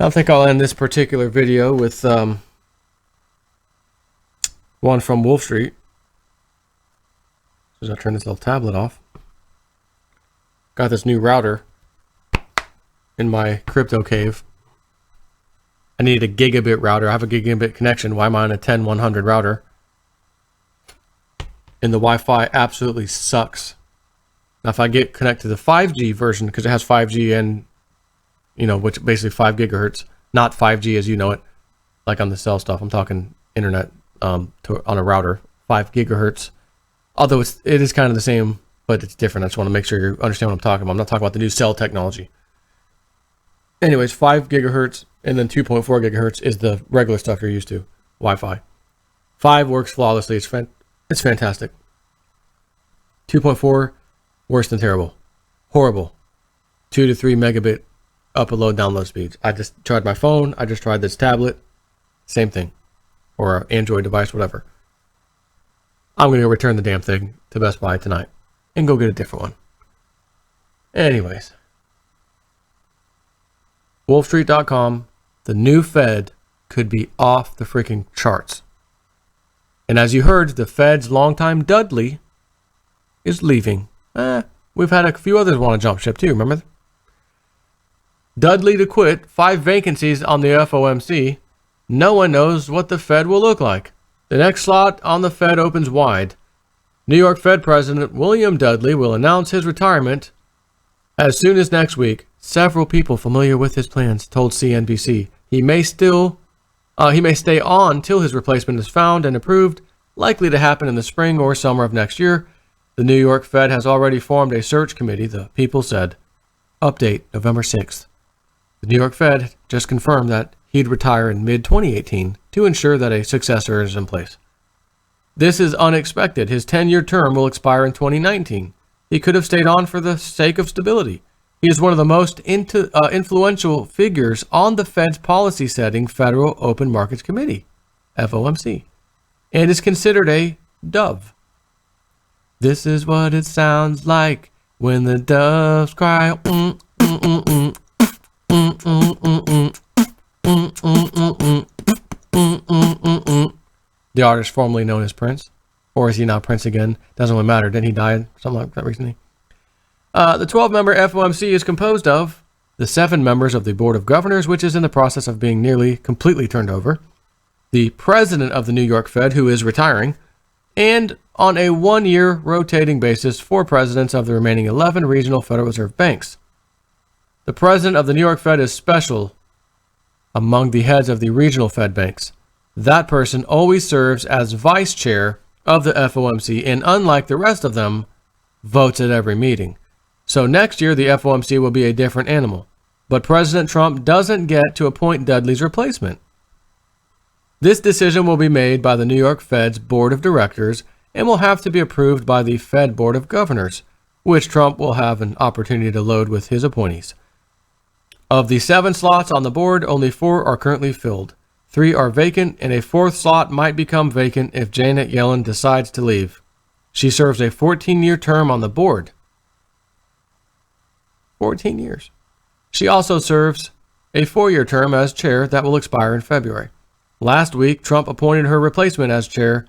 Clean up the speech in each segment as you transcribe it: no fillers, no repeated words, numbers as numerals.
I think I'll end this particular video with one from Wolf Street. As I turn this little tablet off. Got this new router in my crypto cave. I need a gigabit router. I have a gigabit connection. Why am I on a 10100 router? And the Wi-Fi absolutely sucks. Now, if I get connected to the 5G version, because it has 5G and, which basically 5 gigahertz, not 5G as you know it, like on the cell stuff. I'm talking internet on a router, 5 gigahertz. Although it is kind of the same, but it's different. I just want to make sure you understand what I'm talking about. I'm not talking about the new cell technology. Anyways, 5 gigahertz and then 2.4 gigahertz is the regular stuff you're used to, Wi-Fi. 5 works flawlessly. It's fantastic. 2.4, worse than terrible. Horrible. 2 to 3 megabit upload download speeds. I just tried my phone. I just tried this tablet. Same thing. Or an Android device, whatever. I'm going to return the damn thing to Best Buy tonight and go get a different one. Anyways. Wolfstreet.com, the new Fed could be off the freaking charts. And as you heard, the Fed's longtime Dudley is leaving. We've had a few others want to jump ship too, remember? Dudley to quit, 5 vacancies on the FOMC. No one knows what the Fed will look like. The next slot on the Fed opens wide. New York Fed President William Dudley will announce his retirement as soon as next week. Several people familiar with his plans told CNBC he may stay on till his replacement is found and approved, likely to happen in the spring or summer of next year. The New York Fed has already formed a search committee, the People said. Update November 6th. The New York Fed just confirmed that he'd retire in mid-2018 to ensure that a successor is in place. This is unexpected. His 10-year term will expire in 2019. He could have stayed on for the sake of stability. He is one of the most influential figures on the Fed's policy-setting Federal Open Markets Committee, FOMC, and is considered a dove. This is what it sounds like when the doves cry. The artist formerly known as Prince, or is he now Prince again? Doesn't really matter. Didn't he die something like that recently? The 12-member FOMC is composed of the 7 members of the Board of Governors, which is in the process of being nearly completely turned over, the president of the New York Fed, who is retiring, and on a 1-year rotating basis, 4 presidents of the remaining 11 regional Federal Reserve banks. The president of the New York Fed is special among the heads of the regional Fed banks. That person always serves as vice chair of the FOMC and, unlike the rest of them, votes at every meeting. So next year, the FOMC will be a different animal. But President Trump doesn't get to appoint Dudley's replacement. This decision will be made by the New York Fed's Board of Directors and will have to be approved by the Fed Board of Governors, which Trump will have an opportunity to load with his appointees. Of the 7 slots on the board, only 4 are currently filled. 3 are vacant, and a 4th slot might become vacant if Janet Yellen decides to leave. She serves a 14-year term on the board. 14 years. She also serves a 4-year term as chair that will expire in February. Last week, Trump appointed her replacement as chair,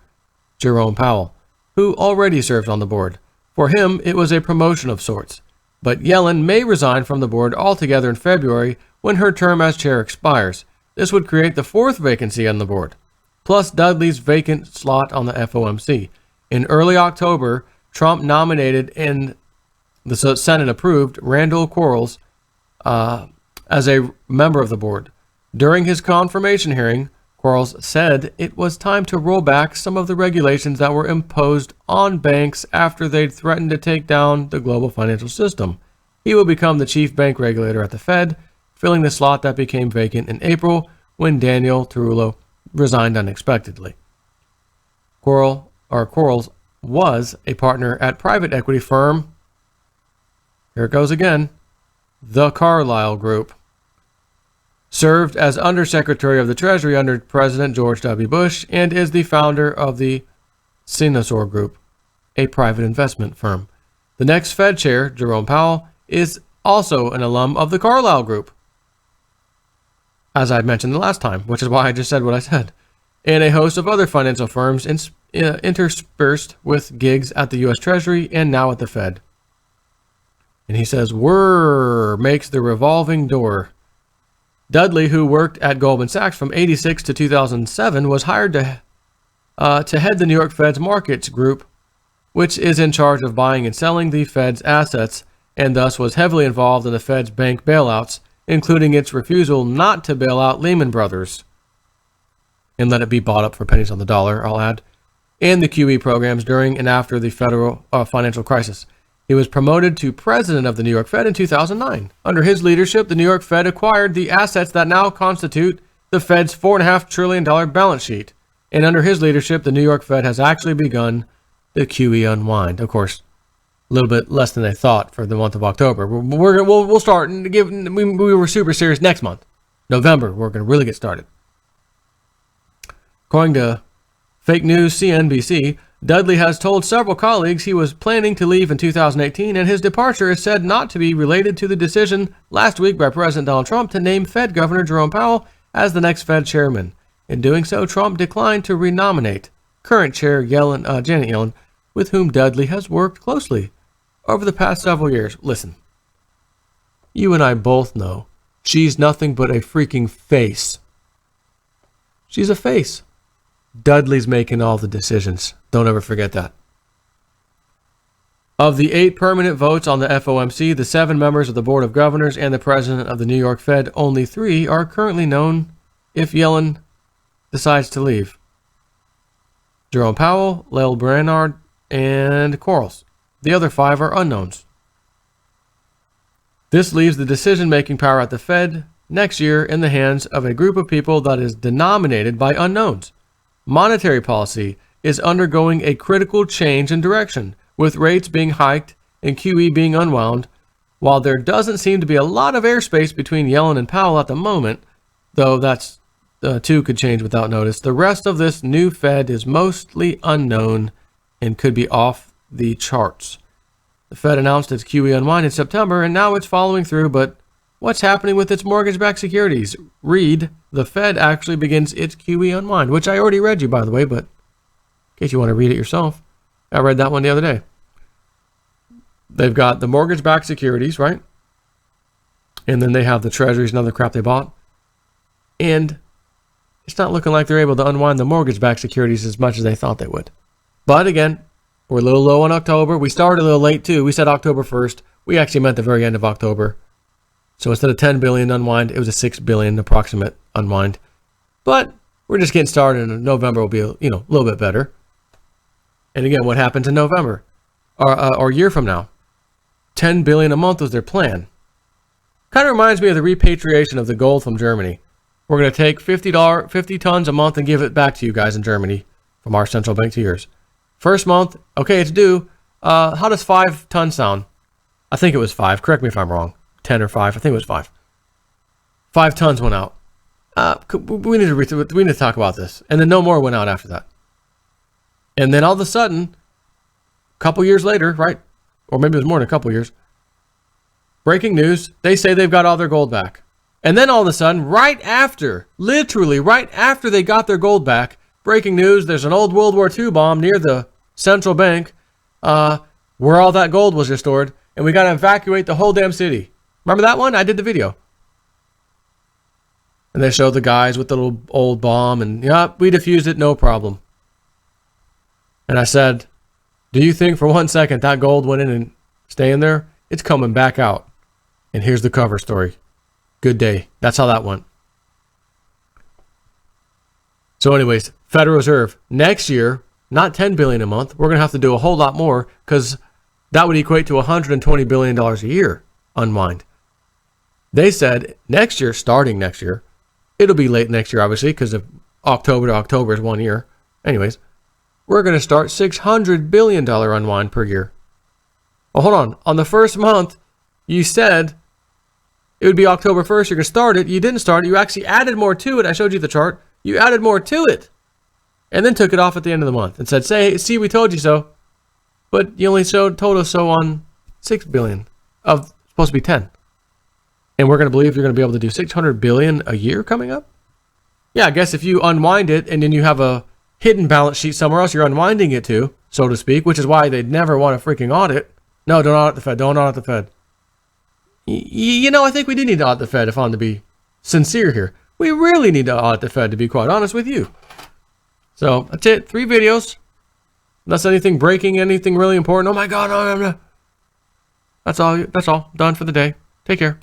Jerome Powell, who already serves on the board. For him, it was a promotion of sorts. But Yellen may resign from the board altogether in February when her term as chair expires. This would create the 4th vacancy on the board, plus Dudley's vacant slot on the FOMC. In early October, Trump nominated and the Senate approved Randall Quarles as a member of the board. During his confirmation hearing, Quarles said it was time to roll back some of the regulations that were imposed on banks after they'd threatened to take down the global financial system. He will become the chief bank regulator at the Fed, filling the slot that became vacant in April when Daniel Tarullo resigned unexpectedly. Quarles was a partner at private equity firm, here it goes again, the Carlyle Group. Served as Undersecretary of the Treasury under President George W. Bush, and is the founder of the Sinosure Group, a private investment firm. The next Fed chair, Jerome Powell, is also an alum of the Carlyle Group. as I mentioned the last time, which is why I just said what I said, and a host of other financial firms interspersed with gigs at the U.S. Treasury and now at the Fed. And he says, whirr makes the revolving door. Dudley, who worked at Goldman Sachs from 86 to 2007, was hired to head the New York Fed's markets group, which is in charge of buying and selling the Fed's assets, and thus was heavily involved in the Fed's bank bailouts, including its refusal not to bail out Lehman Brothers and let it be bought up for pennies on the dollar, I'll add, and the QE programs during and after the federal financial crisis. He was promoted to president of the New York Fed in 2009. Under his leadership, the New York Fed acquired the assets that now constitute the Fed's $4.5 trillion balance sheet. And under his leadership, the New York Fed has actually begun the QE unwind. Of course, a little bit less than they thought for the month of October. We'll start and we were super serious next month. November, we're going to really get started. According to fake news CNBC, Dudley has told several colleagues he was planning to leave in 2018, and his departure is said not to be related to the decision last week by President Donald Trump to name Fed Governor Jerome Powell as the next Fed chairman. In doing so, Trump declined to renominate current chair Janet Yellen, with whom Dudley has worked closely over the past several years. Listen, you and I both know she's nothing but a freaking face. She's a face. Dudley's making all the decisions. Don't ever forget that. Of the 8 permanent votes on the FOMC, the 7 members of the Board of Governors, and the president of the New York Fed, only 3 are currently known if Yellen decides to leave. Jerome Powell, Lael Brainard, and Quarles. The other 5 are unknowns. This leaves the decision-making power at the Fed next year in the hands of a group of people that is denominated by unknowns. Monetary policy is undergoing a critical change in direction, with rates being hiked and QE being unwound. While there doesn't seem to be a lot of airspace between Yellen and Powell at the moment, though that's two could change without notice, the rest of this new Fed is mostly unknown and could be off the charts. The Fed announced its QE unwind in September, and now it's following through, but what's happening with its mortgage-backed securities? Read, the Fed actually begins its QE unwind, which I already read you, by the way, but in case you want to read it yourself, I read that one the other day. They've got the mortgage-backed securities, right? And then they have the treasuries and other crap they bought. And it's not looking like they're able to unwind the mortgage-backed securities as much as they thought they would. But again, we're a little low in October. We started a little late too. We said October 1st. We actually meant the very end of October. So instead of 10 billion unwind, it was a 6 billion approximate unwind. But we're just getting started, and November will be a little bit better. And again, what happens in November or a year from now? 10 billion a month was their plan. Kind of reminds me of the repatriation of the gold from Germany. We're going to take 50 tons a month and give it back to you guys in Germany from our central bank to yours. First month, okay, it's due. How does 5 tons sound? I think it was 5. Correct me if I'm wrong. 10 or 5. I think it was 5. 5 tons went out. We need to talk about this. And then no more went out after that. And then all of a sudden, a couple years later, right? Or maybe it was more than a couple years. Breaking news, they say they've got all their gold back. And then all of a sudden, literally right after they got their gold back, breaking news, there's an old World War II bomb near the central bank where all that gold was stored, and we got to evacuate the whole damn city. Remember that one? I did the video. And they showed the guys with the little old bomb, and we defused it, no problem. And I said, do you think for 1 second that gold went in and staying there? It's coming back out. And here's the cover story. Good day. That's how that went. So anyways, Federal Reserve, next year, not 10 billion a month. We're going to have to do a whole lot more because that would equate to $120 billion a year unwind. They said next year, starting next year, it'll be late next year, obviously, because of October to October is 1 year. Anyways, we're going to start $600 billion unwind per year. Well, hold on. On the first month, you said it would be October 1st. You're going to start it. You didn't start it. You actually added more to it. I showed you the chart. You added more to it. And then took it off at the end of the month and said, see, we told you so. But you only told us so on 6 billion of supposed to be 10. And we're going to believe you're going to be able to do 600 billion a year coming up? Yeah, I guess if you unwind it and then you have a hidden balance sheet somewhere else you're unwinding it to, so to speak, which is why they'd never want a freaking audit. No, don't audit the Fed. Don't audit the Fed. You know, I think we do need to audit the Fed if I'm to be sincere here. We really need to audit the Fed, to be quite honest with you. So, that's it. 3 videos. Unless anything breaking, anything really important. Oh my God, no. That's all. Done for the day. Take care.